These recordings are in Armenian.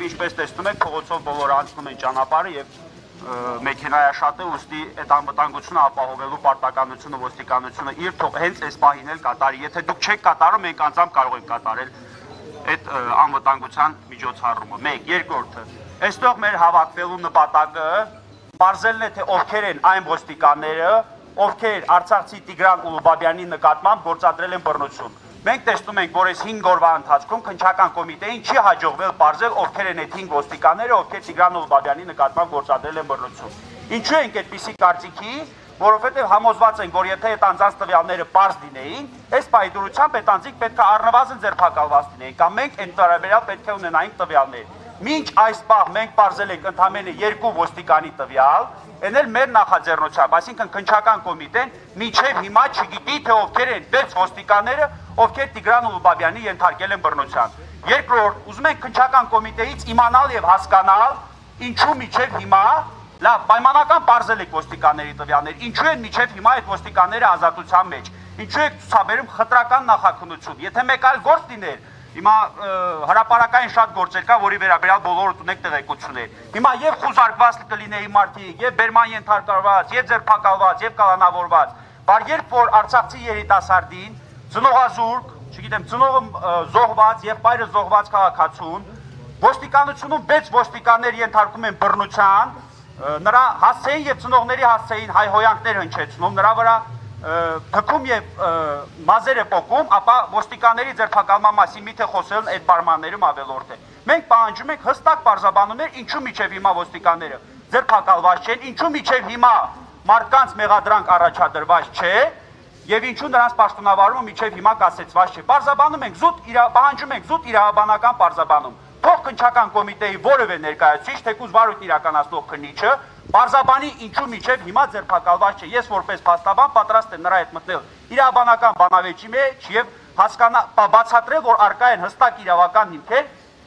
ինչպես տեսնում եք, փողոցով բոլորը անցնում են ճանապարհը եւ մեքենայաշատ է, ուստի այդ անվտանգությունը ապահովելու պարտականությունը ոստիկանությունը իր թող հենց այս պահին էլ կատարի։ Եթե դուք չեք կատարում, մենք անձամբ կարող ենք կատարել այդ անվտանգության միջոցառումը։ Մեկ, երկրորդը, այստեղ մեր հավաքվելու նպատակը բարձելն է, թե ովքեր են այն ոստիկանները, ովքեր Արցախցի Տիգրան Ուլուբաբյանի նկատմամբ գործադրել են բռնություն։ Մենք տեսնում ենք, որ այս 5 օրվա ընթացքում քննչական կոմիտեին չի հաջողվել բարձել ովքեր են այդ 5 ոստիկանները, ովքեր Տիգրան Ուլուբաբյանի նկատմամբ գործադրել են բռնություն։ Ինչու ենք այդպիսի կարծիքի, որովհետև համոզված ենք, որ եթե այդ անձանց տվյալները պարզ լինեին, այս պայդրությամբ այդ անձիկ պետք է առնվազն ձերբակալված լինեին, կամ մենք այն տարաբերյալ պետք է ունենայինք տվյալներ։ Մինչ այս պահ մենք պարզել ենք ընդամենը 2 ոստիկանի տվյալ, այն էլ մեր նախաձեռնությամբ, այսինքն քննչական կոմիտեն մինչև հիմա չգիտի, թե ովքեր են 6 ոստիկանները, ովքեր Տիգրան Ուլուբաբյանի ենթարկել են բռնության։ Երկրորդ, ուզում ենք քննչական կոմիտեից իմանալ եւ հասկանալ, ինչու մինչև հիմա լավ պայմանական պարզել եք ոստիկանների տվյալներ, ինչու են մինչև հիմա այդ ոստիկանները ազատության մեջ, ինչու եք ցուցաբերում խտրական նախաքննություն, եթե մեկ այլ գործ լիներ, հիմա հրապարակային շատ գործեր կա, որի վերաբերյալ բոլորդ ունեք տեղեկություններ։ Հիմա եւ խուզարկված կլինեի մարդիկ, եւ բերման ենթարկված, եւ ձերբակալված, եւ կալանավորված, բայց երբ որ Արցախցի երիտասարդին ծնողազուրկ, չգիտեմ, ծնողը զոհված եւ պայրը զոհված քաղաքացուն, ոստիկանությունում 6 ոստիկաններ ենթարկում են բռնության, նրա հասցեին եւ ծնողների հասցեին հայհոյանքներ հնչեցնում, նրա վրա թքում եւ մազերը պոկում, ապա ոստիկանների ձերբակալման մասին միթե խոսելն այդ պայմաններում ավելորդ է։ Մենք պահանջում ենք հստակ պարզաբանումներ, ինչու միջև հիմա ոստիկանները ձերբակալված չեն, ինչու միջև հիմա մարդկանց մեղադրանք առաջադրված չէ եւ ինչու նրանց պաշտոնավարումը միջև հիմա կասեցված չէ։ Պարզաբանում ենք պահանջում ենք զուտ իրավաբանական պարզաբանում։ Թող քննչական կոմիտեի որևէ ներկայացուցիչ, թեկուզ վարույթ իրականացնող քննիչը պարզաբանի ինչու միջև հիմա ձերբակալված չէ։ Ես որպես փաստաբան պատրաստ եմ նրա հետ մտնել իրավաբանական բանավեճի մեջ եւ բացատրել, որ արկա են հստակ իրավական հիմքեր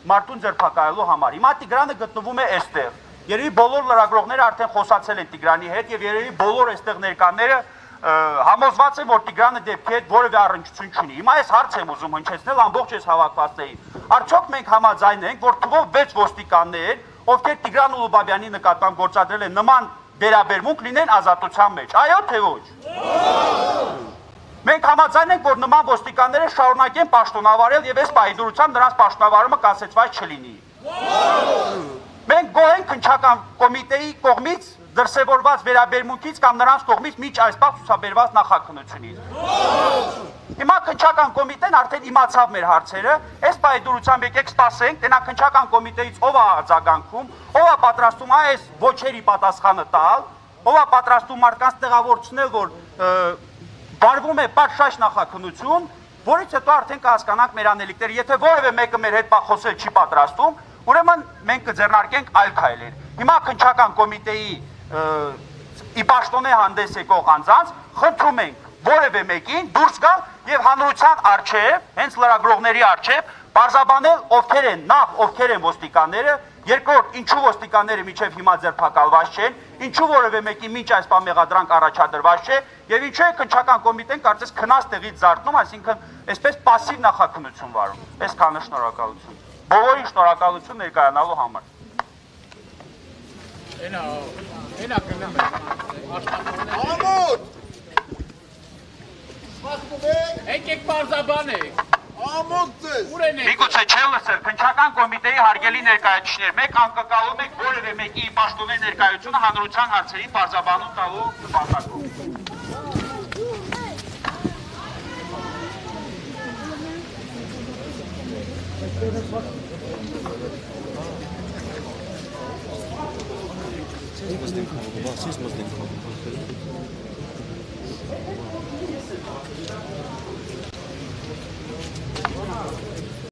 մարդուն ձերբակալելու համար։ Հիմա Տիգրանը գտնվում է այստեղ։ Երևի բոլոր լրագրողները արդեն խոսացել են Տիգրանի հետ եւ երևի բոլոր այստեղ ներկաները համոզված են, որ Տիգրանը դեպքի հետ որևէ առնչություն չունի։ Հիմա այս հարց եմ ուզում հնչեցնել ամբողջ այս հավաքվածներին։ Արդյոք մենք համաձայն ենք, որ թվով 6 ոստիկաններ, ովքեր Տիգրան Ուլուբաբյանի նկատմամբ գործադրել են նման վերաբերմունք, լինեն ազատության մեջ։ Այո, թե ոչ։ Մենք համաձայն ենք, որ նման ոստիկանները շարունակեն պաշտոնավարել եւ այս պայդրությամբ նրանց պաշտոնավարումը կասեցված չլինի։ Մենք գոհ ենք քննչական կոմիտեի կողմից դրսևորված վերաբերմունքից կամ նրանց կողմից միջ այս պահ ցուցաբերված նախաքննությունից։ Հիմա քննչական կոմիտեն արդեն իմացավ մեր հարցերը, այս պայդրությամբ եկեք սպասենք, տենա քննչական կոմիտեից ով է արձագանքում, ով է պատրաստում այս ոչերի պատասխանը տալ, ով է պատրաստում մարդկանց տեղավորցնել, որ վարվում է պատշաճ նախաքննություն, որից հետո արդեն կհասկանանք մեր անելիքները։ Եթե որևէ մեկը մեր հետ խոսել չի պատրաստում, ուրեմն մենք կձեռնարկենք այլ քայլեր։ Հիմա քննչական կոմիտեի ի պաշտոնե հանդես եկող անձանց խնդրում ենք որևէ մեկին դուրս գալ եւ հանրության առջեւ, հենց լրագրողների առջեւ պարզաբանել ովքեր են, նախ ովքեր են ոստիկանները, երկրորդ ինչու ոստիկանները միջև հիմա ձերբակալված չեն, ինչու որևէ մեկի մինչ այս բան մեղադրանք առաջադրված չէ եւ ինչու է քննչական կոմիտեն կարծես քնած տեղից զարթնում, այսինքն այսպես пассив նախաքննություն վարում։ Այսքանը շնորհակալություն։ Բոլորին շնորհակալություն ներկայանալու համար։ Էնա գնամ։ Ամոթ։ Եկեք պարզաբանեք։ Ամոթ ձեզ։ Ուր են եկել։ Միգուցե չեն լսել, քննչական կոմիտեի հարգելի ներկայացուցիչներ, մեկ անկկալում եք որևէ մեկի պաշտոնե ներկայությունը հանրության հարցերին պարզաբանում տալու նպատակով։ Siz mızdın?